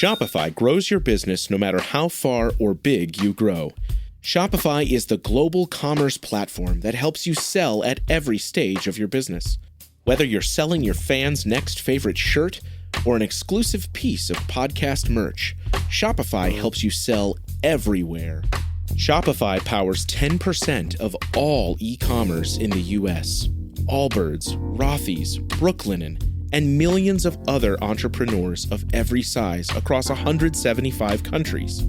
Shopify grows your business no matter how far or big you grow. Shopify is the global commerce platform that helps you sell at every stage of your business. Whether you're selling your fans' next favorite shirt or an exclusive piece of podcast merch, Shopify helps you sell everywhere. Shopify powers 10% of all e-commerce in the US. Allbirds, Rothy's, Brooklinen, and millions of other entrepreneurs of every size across 175 countries.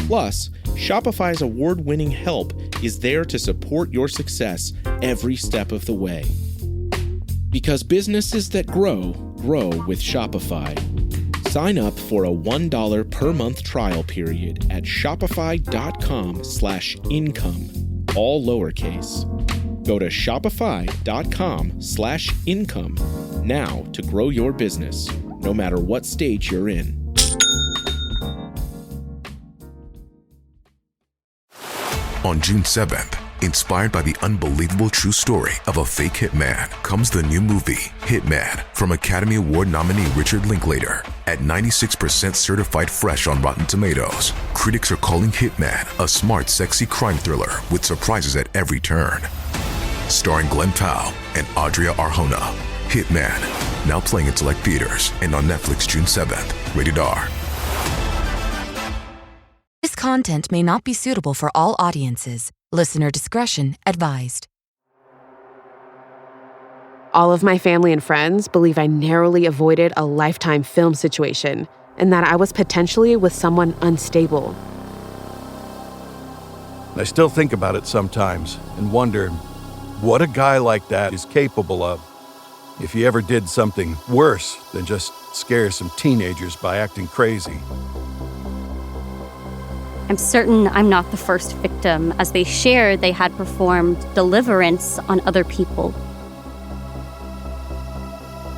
Plus, Shopify's award-winning help is there to support your success every step of the way. Because businesses that grow, grow with Shopify. Sign up for a $1 per month trial period at shopify.com/income, all lowercase. Go to shopify.com/income now to grow your business, no matter what stage you're in. On June 7th, inspired by the unbelievable true story of a fake hitman, comes the new movie, Hitman, from Academy Award nominee Richard Linklater. At 96% certified fresh on Rotten Tomatoes, critics are calling Hitman a smart, sexy crime thriller with surprises at every turn. Starring Glenn Powell and Adria Arjona, Hitman, now playing in select theaters and on Netflix June 7th. Rated R. This content may not be suitable for all audiences. Listener discretion advised. All of my family and friends believe I narrowly avoided a lifetime film situation and that I was potentially with someone unstable. I still think about it sometimes and wonder what a guy like that is capable of if he ever did something worse than just scare some teenagers by acting crazy. I'm certain I'm not the first victim, as they shared they had performed deliverance on other people.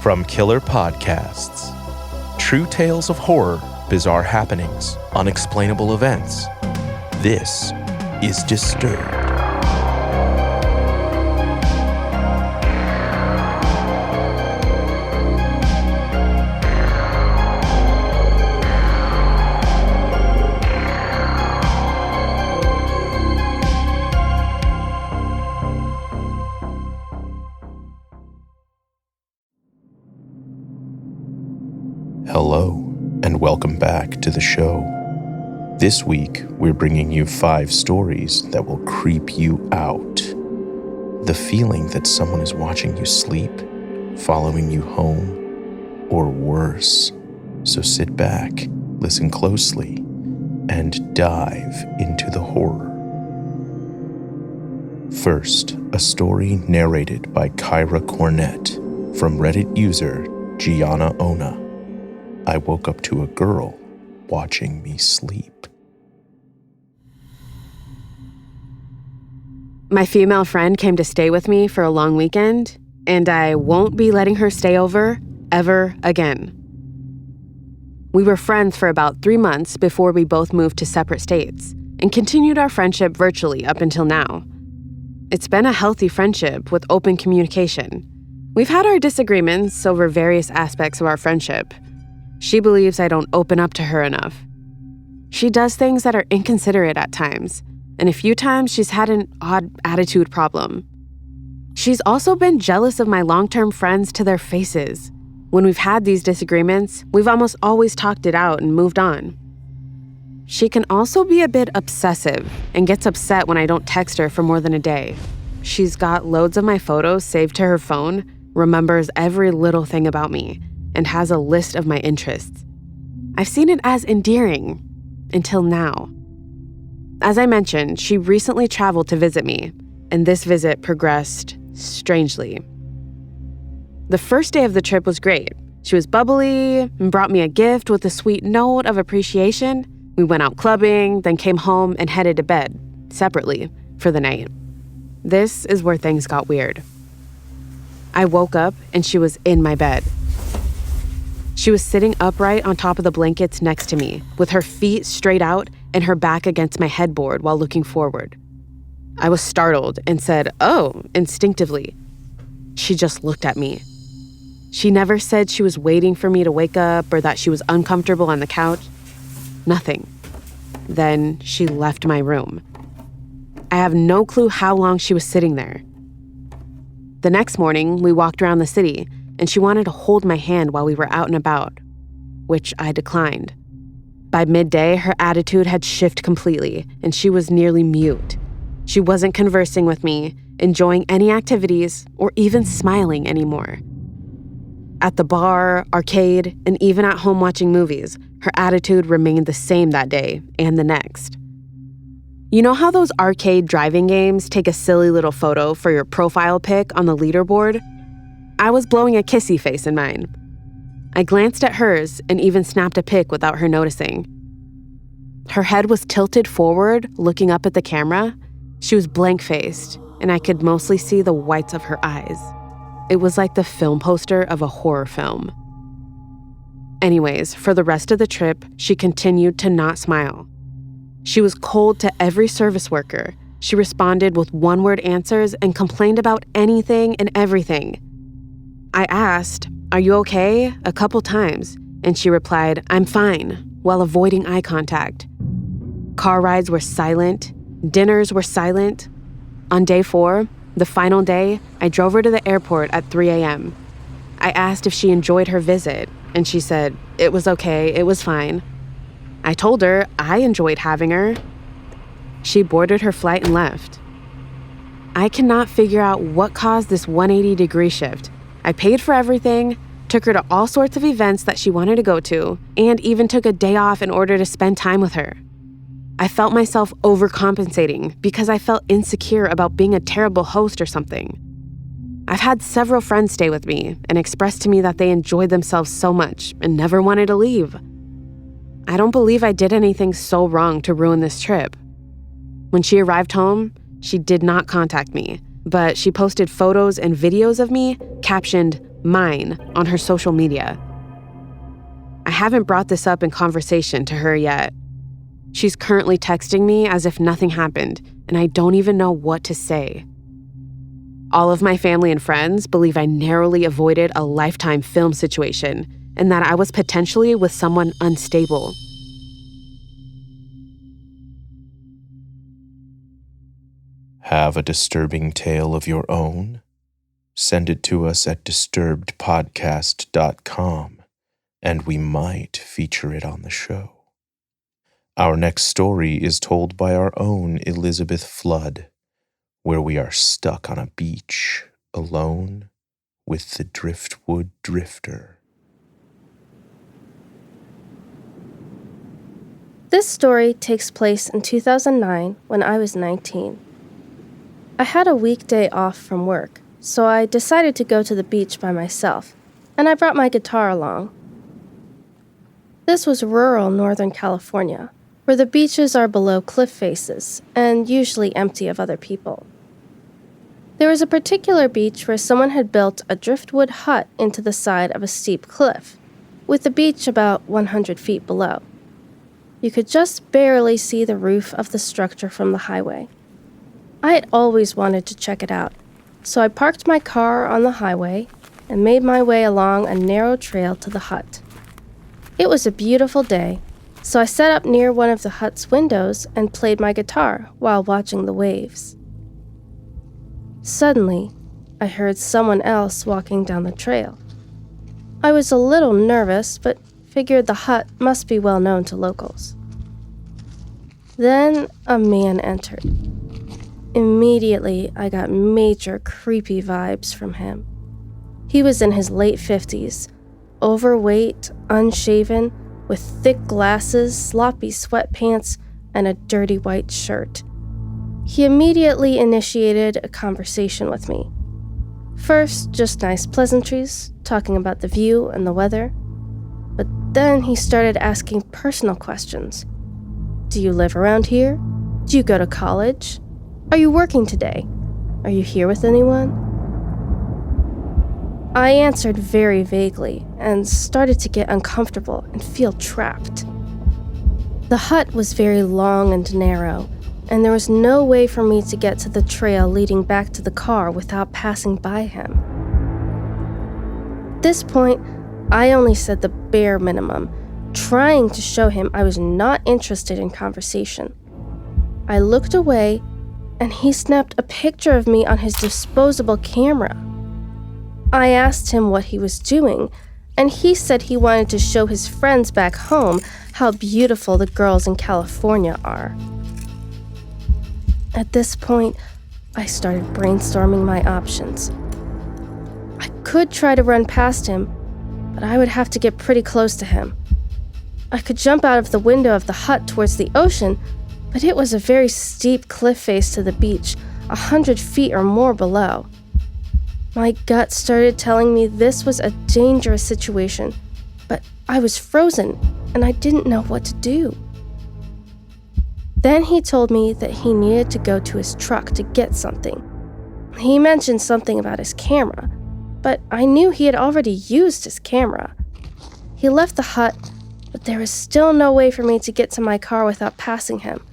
From Killer Podcasts, true tales of horror, bizarre happenings, unexplainable events. This is Disturbed. Hello, and welcome back to the show. This week, we're bringing you 5 stories that will creep you out. The feeling that someone is watching you sleep, following you home, or worse. So sit back, listen closely, and dive into the horror. First, a story narrated by Kyra Cornett from Reddit user Gianna Ona. I woke up to a girl watching me sleep. My female friend came to stay with me for a long weekend, and I won't be letting her stay over ever again. We were friends for about 3 months before we both moved to separate states and continued our friendship virtually up until now. It's been a healthy friendship with open communication. We've had our disagreements over various aspects of our friendship. She believes I don't open up to her enough. She does things that are inconsiderate at times, and a few times she's had an odd attitude problem. She's also been jealous of my long-term friends to their faces. When we've had these disagreements, we've almost always talked it out and moved on. She can also be a bit obsessive and gets upset when I don't text her for more than a day. She's got loads of my photos saved to her phone, remembers every little thing about me, and has a list of my interests. I've seen it as endearing, until now. As I mentioned, she recently traveled to visit me, and this visit progressed strangely. The first day of the trip was great. She was bubbly and brought me a gift with a sweet note of appreciation. We went out clubbing, then came home and headed to bed, separately, for the night. This is where things got weird. I woke up and she was in my bed. She was sitting upright on top of the blankets next to me, with her feet straight out and her back against my headboard while looking forward. I was startled and said, "Oh," instinctively. She just looked at me. She never said she was waiting for me to wake up or that she was uncomfortable on the couch. Nothing. Then she left my room. I have no clue how long she was sitting there. The next morning, we walked around the city, and she wanted to hold my hand while we were out and about, which I declined. By midday, her attitude had shifted completely, and she was nearly mute. She wasn't conversing with me, enjoying any activities, or even smiling anymore. At the bar, arcade, and even at home watching movies, her attitude remained the same that day and the next. You know how those arcade driving games take a silly little photo for your profile pic on the leaderboard? I was blowing a kissy face in mine. I glanced at hers and even snapped a pic without her noticing. Her head was tilted forward, looking up at the camera. She was blank-faced, and I could mostly see the whites of her eyes. It was like the film poster of a horror film. Anyways, for the rest of the trip, she continued to not smile. She was cold to every service worker. She responded with one-word answers and complained about anything and everything. I asked, "Are you okay?" a couple times, and she replied, "I'm fine," while avoiding eye contact. Car rides were silent. Dinners were silent. On day 4, the final day, I drove her to the airport at 3 a.m. I asked if she enjoyed her visit, and she said, "It was okay, it was fine." I told her I enjoyed having her. She boarded her flight and left. I cannot figure out what caused this 180-degree shift. I paid for everything, took her to all sorts of events that she wanted to go to, and even took a day off in order to spend time with her. I felt myself overcompensating because I felt insecure about being a terrible host or something. I've had several friends stay with me and express to me that they enjoyed themselves so much and never wanted to leave. I don't believe I did anything so wrong to ruin this trip. When she arrived home, she did not contact me, but she posted photos and videos of me captioned "mine" on her social media. I haven't brought this up in conversation to her yet. She's currently texting me as if nothing happened, and I don't even know what to say. All of my family and friends believe I narrowly avoided a lifetime film situation and that I was potentially with someone unstable. Have a disturbing tale of your own? Send it to us at disturbedpodcast.com, and we might feature it on the show. Our next story is told by our own Elizabeth Flood, where we are stuck on a beach, alone, with the driftwood drifter. This story takes place in 2009 when I was 19. I had a weekday off from work, so I decided to go to the beach by myself, and I brought my guitar along. This was rural Northern California, where the beaches are below cliff faces and usually empty of other people. There was a particular beach where someone had built a driftwood hut into the side of a steep cliff, with the beach about 100 feet below. You could just barely see the roof of the structure from the highway. I had always wanted to check it out, so I parked my car on the highway and made my way along a narrow trail to the hut. It was a beautiful day, so I sat up near one of the hut's windows and played my guitar while watching the waves. Suddenly, I heard someone else walking down the trail. I was a little nervous, but figured the hut must be well known to locals. Then a man entered. Immediately, I got major creepy vibes from him. He was in his late 50s, overweight, unshaven, with thick glasses, sloppy sweatpants, and a dirty white shirt. He immediately initiated a conversation with me. First, just nice pleasantries, talking about the view and the weather. But then he started asking personal questions. Do you live around here? Do you go to college? Are you working today? Are you here with anyone? I answered very vaguely and started to get uncomfortable and feel trapped. The hut was very long and narrow, and there was no way for me to get to the trail leading back to the car without passing by him. At this point, I only said the bare minimum, trying to show him I was not interested in conversation. I looked away, and he snapped a picture of me on his disposable camera. I asked him what he was doing, and he said he wanted to show his friends back home how beautiful the girls in California are. At this point, I started brainstorming my options. I could try to run past him, but I would have to get pretty close to him. I could jump out of the window of the hut towards the ocean, but it was a very steep cliff face to the beach, 100 feet or more below. My gut started telling me this was a dangerous situation, but I was frozen and I didn't know what to do. Then he told me that he needed to go to his truck to get something. He mentioned something about his camera, but I knew he had already used his camera. He left the hut, but there was still no way for me to get to my car without passing him.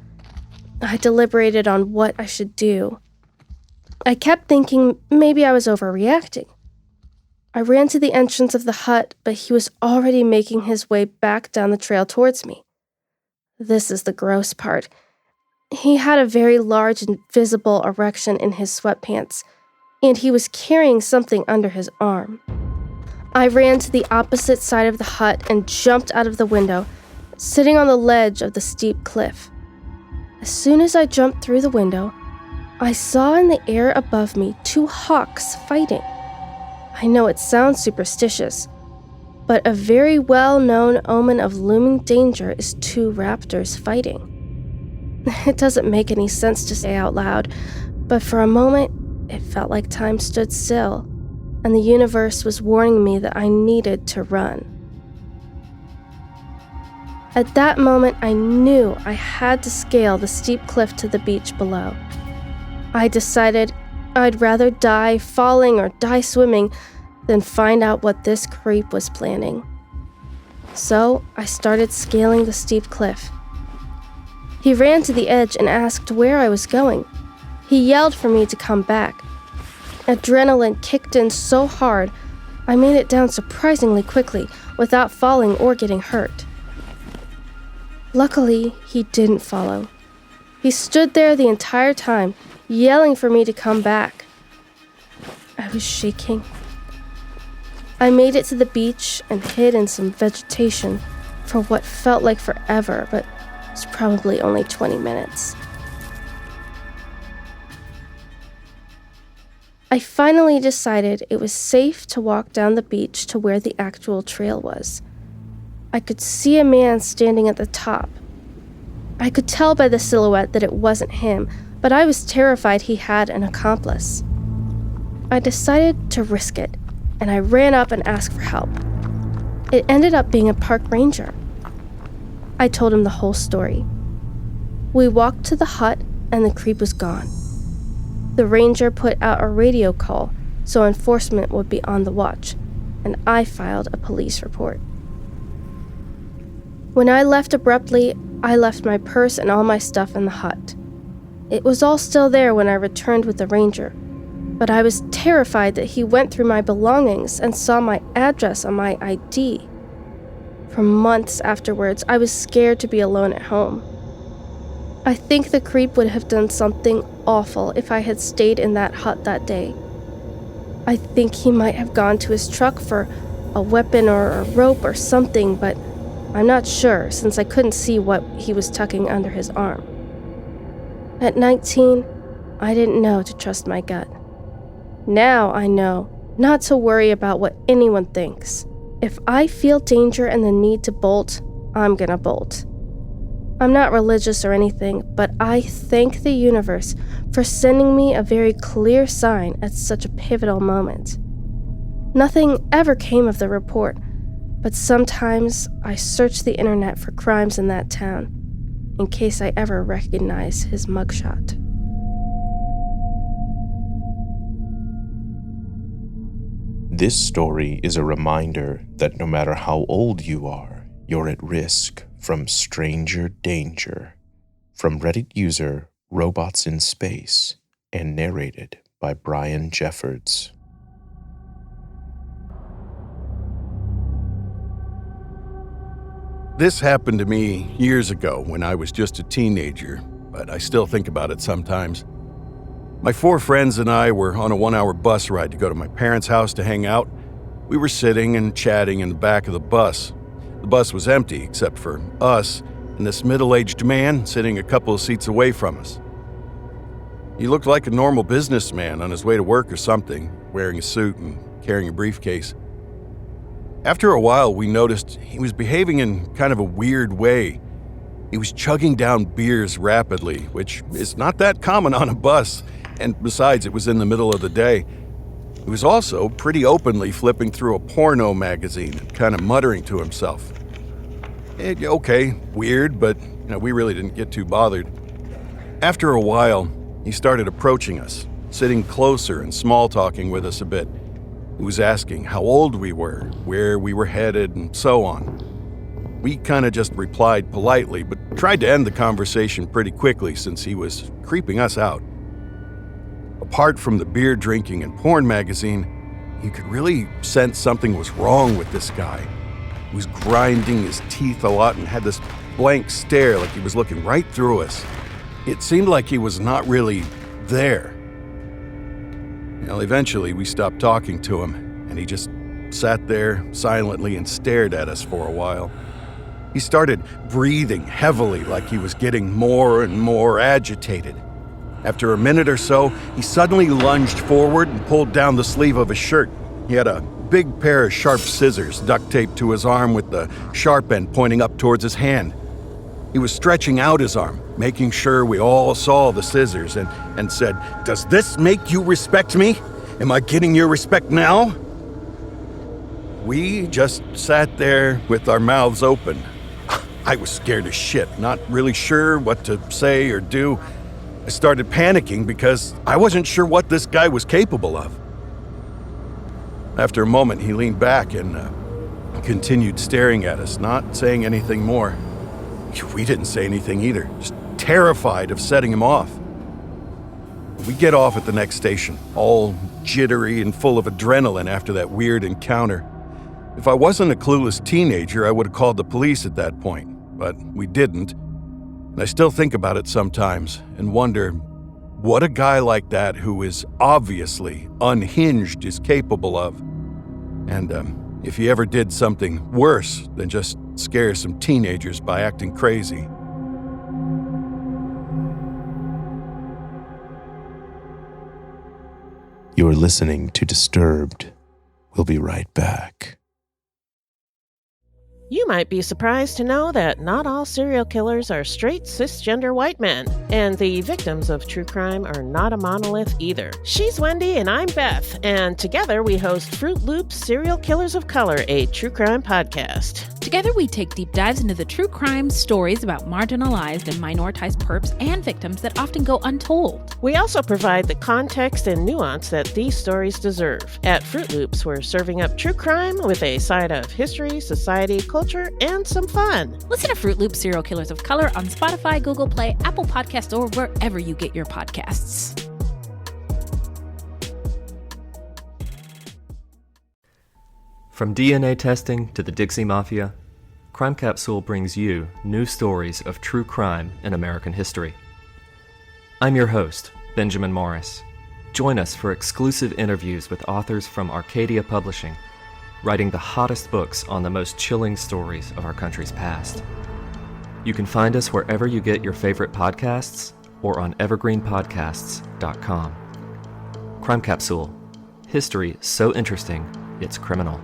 I deliberated on what I should do. I kept thinking maybe I was overreacting. I ran to the entrance of the hut, but he was already making his way back down the trail towards me. This is the gross part. He had a very large and visible erection in his sweatpants, and he was carrying something under his arm. I ran to the opposite side of the hut and jumped out of the window, sitting on the ledge of the steep cliff. As soon as I jumped through the window, I saw in the air above me 2 hawks fighting. I know it sounds superstitious, but a very well-known omen of looming danger is 2 raptors fighting. It doesn't make any sense to say out loud, but for a moment, it felt like time stood still, and the universe was warning me that I needed to run. At that moment, I knew I had to scale the steep cliff to the beach below. I decided I'd rather die falling or die swimming than find out what this creep was planning. So I started scaling the steep cliff. He ran to the edge and asked where I was going. He yelled for me to come back. Adrenaline kicked in so hard, I made it down surprisingly quickly without falling or getting hurt. Luckily, he didn't follow. He stood there the entire time, yelling for me to come back. I was shaking. I made it to the beach and hid in some vegetation for what felt like forever, but was probably only 20 minutes. I finally decided it was safe to walk down the beach to where the actual trail was. I could see a man standing at the top. I could tell by the silhouette that it wasn't him, but I was terrified he had an accomplice. I decided to risk it, and I ran up and asked for help. It ended up being a park ranger. I told him the whole story. We walked to the hut, and the creep was gone. The ranger put out a radio call so enforcement would be on the watch, and I filed a police report. When I left abruptly, I left my purse and all my stuff in the hut. It was all still there when I returned with the ranger, but I was terrified that he went through my belongings and saw my address on my ID. For months afterwards, I was scared to be alone at home. I think the creep would have done something awful if I had stayed in that hut that day. I think he might have gone to his truck for a weapon or a rope or something, but I'm not sure since I couldn't see what he was tucking under his arm. At 19, I didn't know to trust my gut. Now I know not to worry about what anyone thinks. If I feel danger and the need to bolt, I'm gonna bolt. I'm not religious or anything, but I thank the universe for sending me a very clear sign at such a pivotal moment. Nothing ever came of the report, but sometimes I search the internet for crimes in that town, in case I ever recognize his mugshot. This story is a reminder that no matter how old you are, you're at risk from stranger danger. From Reddit user Robots in Space and narrated by Brian Jeffords. This happened to me years ago when I was just a teenager, but I still think about it sometimes. My 4 friends and I were on a 1-hour bus ride to go to my parents' house to hang out. We were sitting and chatting in the back of the bus. The bus was empty except for us and this middle-aged man sitting a couple of seats away from us. He looked like a normal businessman on his way to work or something, wearing a suit and carrying a briefcase. After a while, we noticed he was behaving in kind of a weird way. He was chugging down beers rapidly, which is not that common on a bus, and besides, it was in the middle of the day. He was also pretty openly flipping through a porno magazine and kind of muttering to himself. Okay, weird, but we really didn't get too bothered. After a while, he started approaching us, sitting closer and small-talking with us a bit. He was asking how old we were, where we were headed, and so on. We kind of just replied politely, but tried to end the conversation pretty quickly since he was creeping us out. Apart from the beer drinking and porn magazine, you could really sense something was wrong with this guy. He was grinding his teeth a lot and had this blank stare like he was looking right through us. It seemed like he was not really there. Eventually we stopped talking to him, and he just sat there silently and stared at us for a while. He started breathing heavily like he was getting more and more agitated. After a minute or so, he suddenly lunged forward and pulled down the sleeve of his shirt. He had a big pair of sharp scissors duct taped to his arm with the sharp end pointing up towards his hand. He was stretching out his arm, making sure we all saw the scissors, and said, "Does this make you respect me? Am I getting your respect now?" We just sat there with our mouths open. I was scared as shit, not really sure what to say or do. I started panicking because I wasn't sure what this guy was capable of. After a moment, he leaned back and continued staring at us, not saying anything more. We didn't say anything either, just terrified of setting him off. We get off at the next station, all jittery and full of adrenaline after that weird encounter. If I wasn't a clueless teenager, I would have called the police at that point, but we didn't. And I still think about it sometimes and wonder what a guy like that who is obviously unhinged is capable of. And if he ever did something worse than just scare some teenagers by acting crazy. You're listening to Disturbed. We'll be right back. You might be surprised to know that not all serial killers are straight cisgender white men, and the victims of true crime are not a monolith either. She's Wendy and I'm Beth, and together we host Fruit Loop's Serial Killers of Color, a true crime podcast. Together we take deep dives into the true crime stories about marginalized and minoritized perps and victims that often go untold. We also provide the context and nuance that these stories deserve. At Fruit Loops, we're serving up true crime with a side of history, society, culture, and some fun. Listen to Fruit Loops Serial Killers of Color on Spotify, Google Play, Apple Podcasts, or wherever you get your podcasts. From DNA testing to the Dixie Mafia, Crime Capsule brings you new stories of true crime in American history. I'm your host, Benjamin Morris. Join us for exclusive interviews with authors from Arcadia Publishing, writing the hottest books on the most chilling stories of our country's past. You can find us wherever you get your favorite podcasts or on evergreenpodcasts.com. Crime Capsule. History so interesting, it's criminal.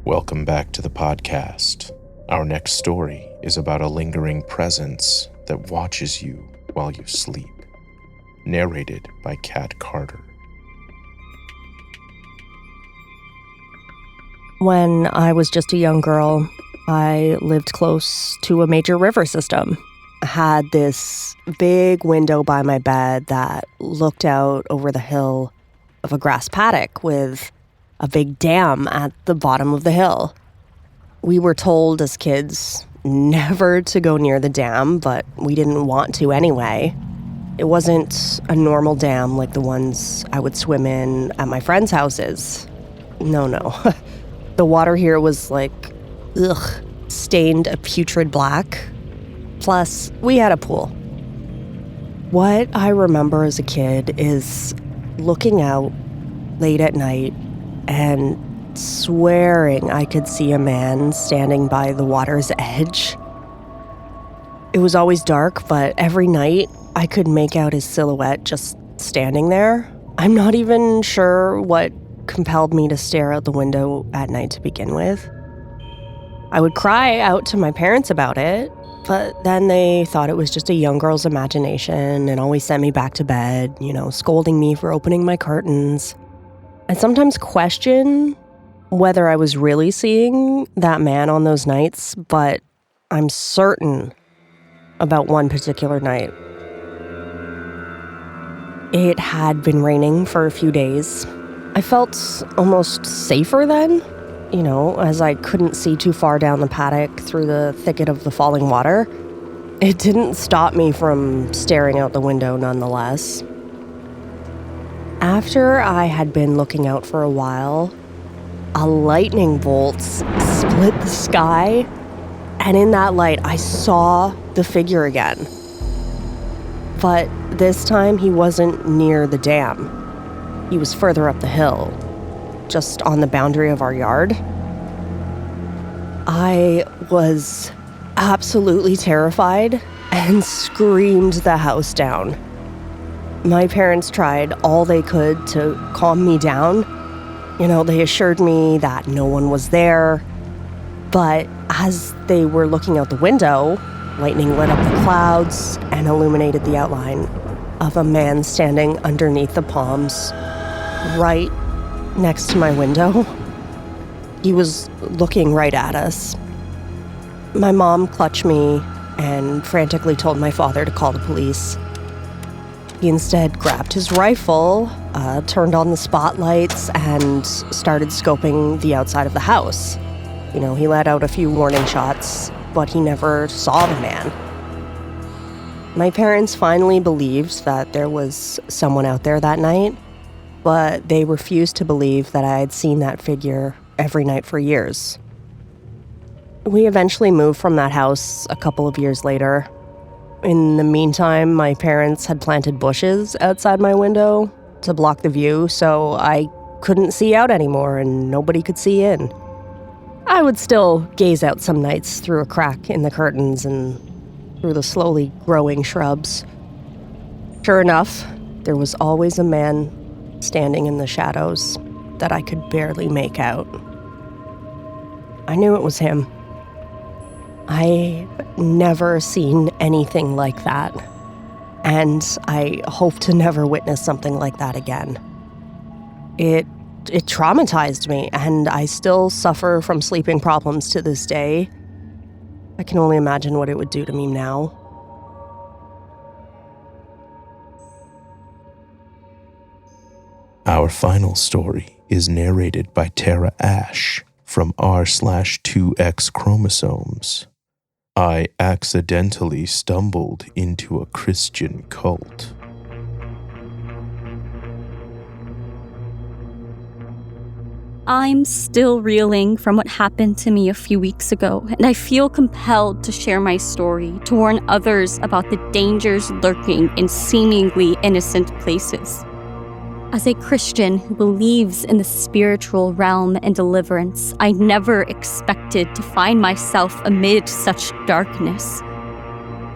Welcome back to the podcast. Our next story is about a lingering presence that watches you while you sleep. Narrated by Kat Carter. When I was just a young girl, I lived close to a major river system. I had this big window by my bed that looked out over the hill of a grass paddock with a big dam at the bottom of the hill. We were told as kids never to go near the dam, but we didn't want to anyway. It wasn't a normal dam like the ones I would swim in at my friends' houses. No. The water here was stained a putrid black. Plus, we had a pool. What I remember as a kid is looking out late at night and swearing I could see a man standing by the water's edge. It was always dark, but every night I could make out his silhouette just standing there. I'm not even sure what compelled me to stare out the window at night to begin with. I would cry out to my parents about it, but then they thought it was just a young girl's imagination and always sent me back to bed, scolding me for opening my curtains. I sometimes question whether I was really seeing that man on those nights, but I'm certain about one particular night. It had been raining for a few days. I felt almost safer then, as I couldn't see too far down the paddock through the thicket of the falling water. It didn't stop me from staring out the window nonetheless. After I had been looking out for a while, a lightning bolt split the sky, and in that light, I saw the figure again. But this time, he wasn't near the dam. He was further up the hill, just on the boundary of our yard. I was absolutely terrified and screamed the house down. My parents tried all they could to calm me down. They assured me that no one was there. But as they were looking out the window, lightning lit up the clouds and illuminated the outline of a man standing underneath the palms right next to my window. He was looking right at us. My mom clutched me and frantically told my father to call the police. He instead grabbed his rifle, turned on the spotlights, and started scoping the outside of the house. He let out a few warning shots, but he never saw the man. My parents finally believed that there was someone out there that night, but they refused to believe that I had seen that figure every night for years. We eventually moved from that house a couple of years later. In the meantime, my parents had planted bushes outside my window to block the view, so I couldn't see out anymore and nobody could see in. I would still gaze out some nights through a crack in the curtains and through the slowly growing shrubs. Sure enough, there was always a man standing in the shadows that I could barely make out. I knew it was him. I've never seen anything like that, and I hope to never witness something like that again. It traumatized me, and I still suffer from sleeping problems to this day. I can only imagine what it would do to me now. Our final story is narrated by Terra Ashe from R/2X chromosomes. I accidentally stumbled into a Christian cult. I'm still reeling from what happened to me a few weeks ago, and I feel compelled to share my story to warn others about the dangers lurking in seemingly innocent places. As a Christian who believes in the spiritual realm and deliverance, I never expected to find myself amid such darkness.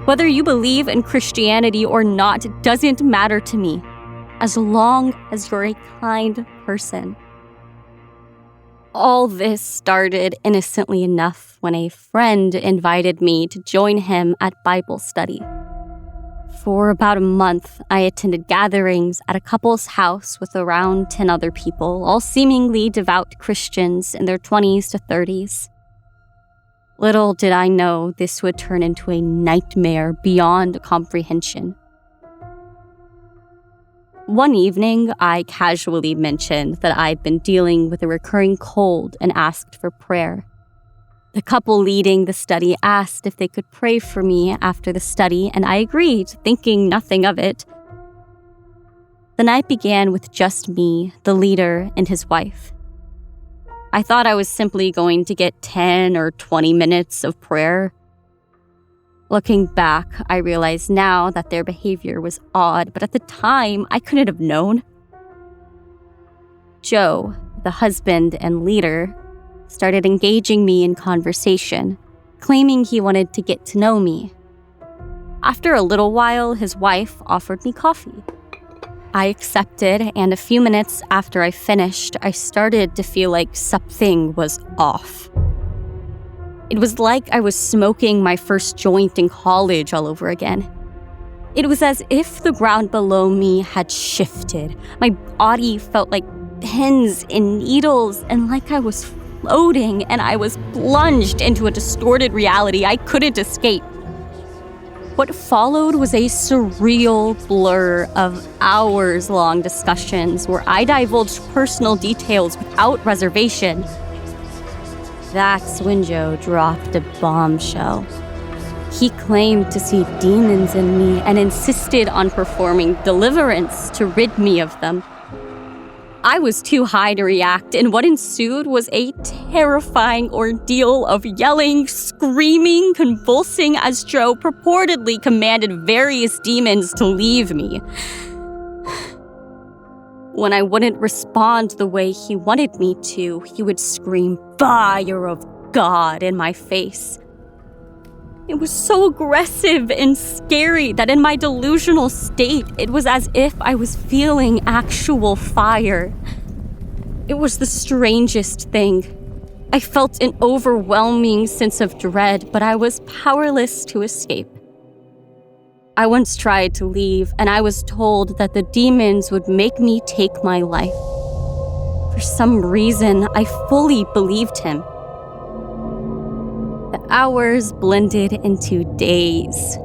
Whether you believe in Christianity or not doesn't matter to me, as long as you're a kind person. All this started innocently enough when a friend invited me to join him at Bible study. For about a month, I attended gatherings at a couple's house with around 10 other people, all seemingly devout Christians in their 20s to 30s. Little did I know this would turn into a nightmare beyond comprehension. One evening, I casually mentioned that I'd been dealing with a recurring cold and asked for prayer. The couple leading the study asked if they could pray for me after the study, and I agreed, thinking nothing of it. The night began with just me, the leader, and his wife. I thought I was simply going to get 10 or 20 minutes of prayer. Looking back, I realize now that their behavior was odd, but at the time, I couldn't have known. Joe, the husband and leader, started engaging me in conversation, claiming he wanted to get to know me. After a little while, his wife offered me coffee. I accepted, and a few minutes after I finished, I started to feel like something was off. It was like I was smoking my first joint in college all over again. It was as if the ground below me had shifted. My body felt like pins and needles, and like I was floating, and I was plunged into a distorted reality I couldn't escape. What followed was a surreal blur of hours-long discussions where I divulged personal details without reservation. That's when Joe dropped a bombshell. He claimed to see demons in me and insisted on performing deliverance to rid me of them. I was too high to react, and what ensued was a terrifying ordeal of yelling, screaming, convulsing as Joe purportedly commanded various demons to leave me. When I wouldn't respond the way he wanted me to, he would scream, "Fire of God," in my face. It was so aggressive and scary that in my delusional state, it was as if I was feeling actual fire. It was the strangest thing. I felt an overwhelming sense of dread, but I was powerless to escape. I once tried to leave, and I was told that the demons would make me take my life. For some reason, I fully believed him. The hours blended into days,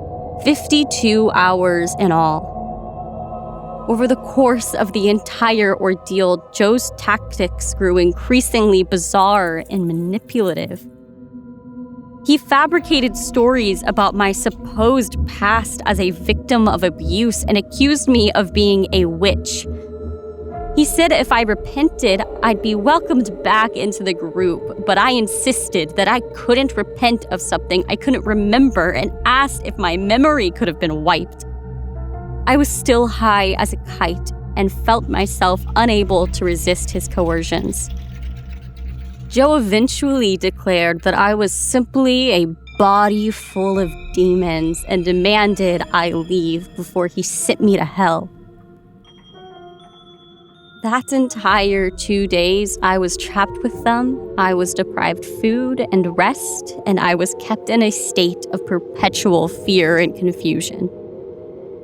52 hours in all. Over the course of the entire ordeal, Joe's tactics grew increasingly bizarre and manipulative. He fabricated stories about my supposed past as a victim of abuse and accused me of being a witch. He said if I repented, I'd be welcomed back into the group, but I insisted that I couldn't repent of something I couldn't remember and asked if my memory could have been wiped. I was still high as a kite and felt myself unable to resist his coercions. Joe eventually declared that I was simply a body full of demons and demanded I leave before he sent me to hell. That entire 2 days, I was trapped with them, I was deprived food and rest, and I was kept in a state of perpetual fear and confusion.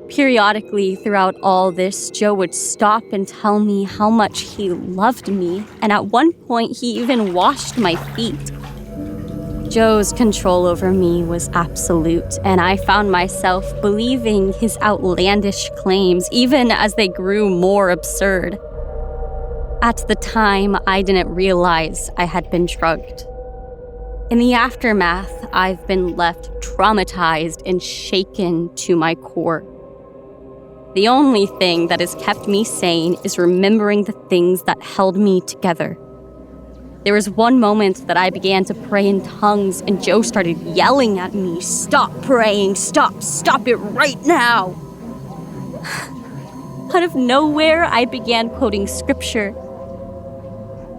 Periodically throughout all this, Joe would stop and tell me how much he loved me, and at one point he even washed my feet. Joe's control over me was absolute, and I found myself believing his outlandish claims even as they grew more absurd. At the time, I didn't realize I had been drugged. In the aftermath, I've been left traumatized and shaken to my core. The only thing that has kept me sane is remembering the things that held me together. There was one moment that I began to pray in tongues, and Joe started yelling at me, "Stop praying, stop it right now!" Out of nowhere, I began quoting scripture.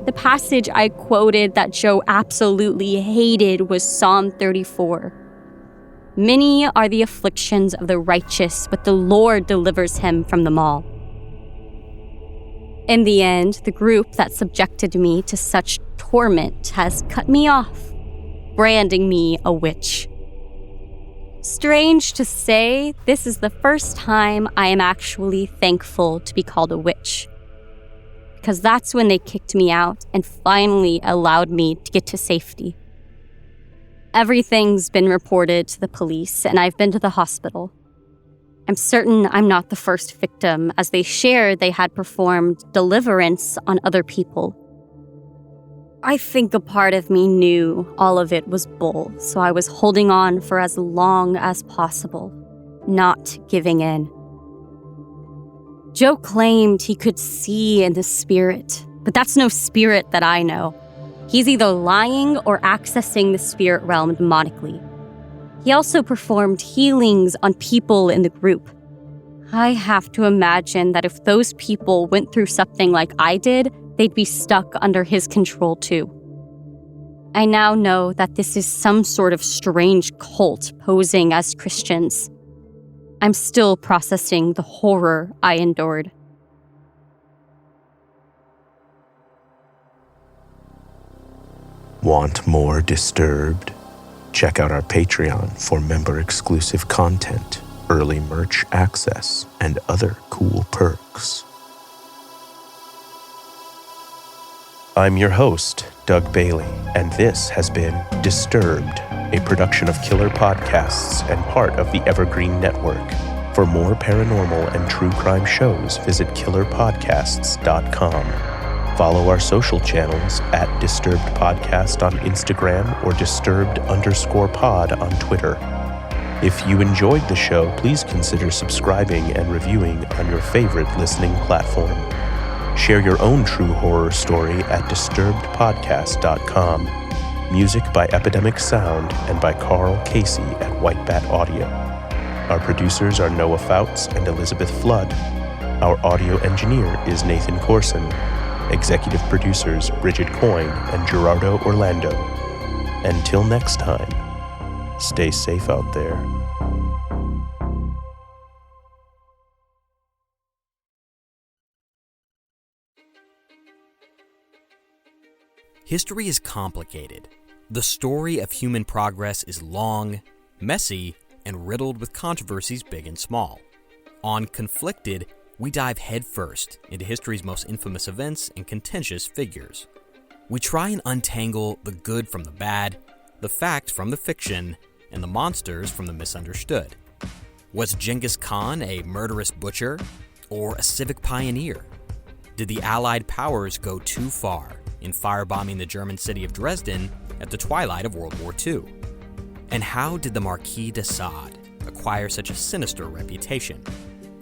The passage I quoted that Joe absolutely hated was Psalm 34. Many are the afflictions of the righteous, but the Lord delivers him from them all. In the end, the group that subjected me to such torment has cut me off, branding me a witch. Strange to say, this is the first time I am actually thankful to be called a witch. Because that's when they kicked me out and finally allowed me to get to safety. Everything's been reported to the police, and I've been to the hospital. I'm certain I'm not the first victim, as they shared they had performed deliverance on other people. I think a part of me knew all of it was bull, so I was holding on for as long as possible, not giving in. Joe claimed he could see in the spirit, but that's no spirit that I know. He's either lying or accessing the spirit realm demonically. He also performed healings on people in the group. I have to imagine that if those people went through something like I did, they'd be stuck under his control too. I now know that this is some sort of strange cult posing as Christians. I'm still processing the horror I endured. Want more Disturbed? Check out our Patreon for member-exclusive content, early merch access, and other cool perks. I'm your host, Doug Bailey, and this has been Disturbed, a production of Killer Podcasts and part of the Evergreen Network. For more paranormal and true crime shows, visit killerpodcasts.com. Follow our social channels at Disturbed Podcast on Instagram or Disturbed_pod on Twitter. If you enjoyed the show, please consider subscribing and reviewing on your favorite listening platform. Share your own true horror story at disturbedpodcast.com. Music by Epidemic Sound and by Carl Casey at White Bat Audio. Our producers are Noah Fouts and Elizabeth Flood. Our audio engineer is Nathan Corson. Executive producers Bridget Coyne and Gerardo Orlando. Until next time, stay safe out there. History is complicated. The story of human progress is long, messy, and riddled with controversies big and small. On Conflicted, we dive headfirst into history's most infamous events and contentious figures. We try and untangle the good from the bad, the fact from the fiction, and the monsters from the misunderstood. Was Genghis Khan a murderous butcher or a civic pioneer? Did the Allied powers go too far in firebombing the German city of Dresden at the twilight of World War II? And how did the Marquis de Sade acquire such a sinister reputation?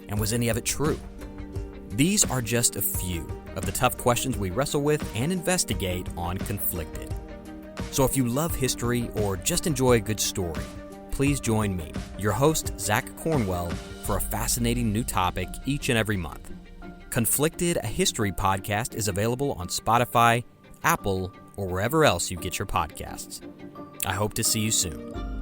And was any of it true? These are just a few of the tough questions we wrestle with and investigate on Conflicted. So if you love history or just enjoy a good story, please join me, your host, Zach Cornwell, for a fascinating new topic each and every month. Conflicted, a history podcast, is available on Spotify, Apple, or wherever else you get your podcasts. I hope to see you soon.